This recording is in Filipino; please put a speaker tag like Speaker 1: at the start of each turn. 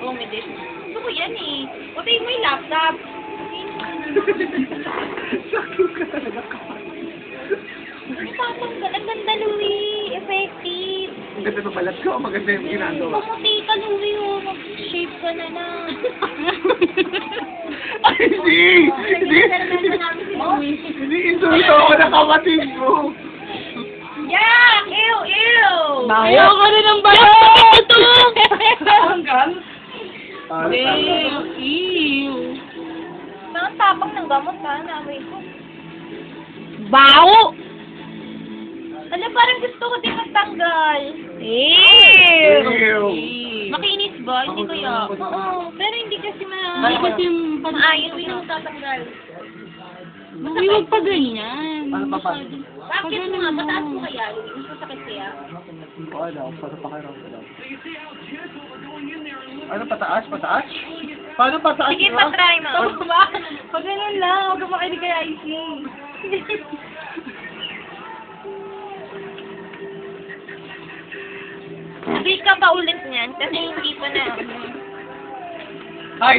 Speaker 1: Comedy. Gusto ko yan eh. Patayin mo yung laptop.
Speaker 2: Sakto ka talaga kapal.
Speaker 1: Tatanggal. Ang ganda, Louie. Effective.
Speaker 2: Ang ganda ng balat ko. Maganda yung ginagawa.
Speaker 1: Pumuti ka, Louie. Oh. Mag-shape ka na na.
Speaker 2: Ay, hindi! Hindi insulto ako ng kapatid mo.
Speaker 1: Yeah! Ew! Ew!
Speaker 3: Ayoko rin ng balot!
Speaker 1: Hanggang?
Speaker 3: Ew!
Speaker 1: Mga tapang ng gamot ka. Namay ko.
Speaker 3: Bao!
Speaker 1: Alam, parang gusto ko din magtanggal.
Speaker 2: Ew!
Speaker 1: Makinis ba? Hindi kaya. Oo. Pero hindi kasi
Speaker 3: Hindi kasi
Speaker 1: maayos yung tatanggal.
Speaker 3: Huwag pa ganyan.
Speaker 2: Ano pa ba?
Speaker 1: Bakit mo nga? Mataas mo kaya? Mas masakit kaya?
Speaker 2: Hindi ko alam. Paano pakiram ko lang. Ano, pataas? Pataas? Paano pataas?
Speaker 1: Sige,
Speaker 2: ba?
Speaker 1: patry mo.
Speaker 3: Pag ganun lang, huwag ka makinig kay Icy.
Speaker 1: Hindi ka pa ulit niyan kasi hindi pa na.
Speaker 2: Ay,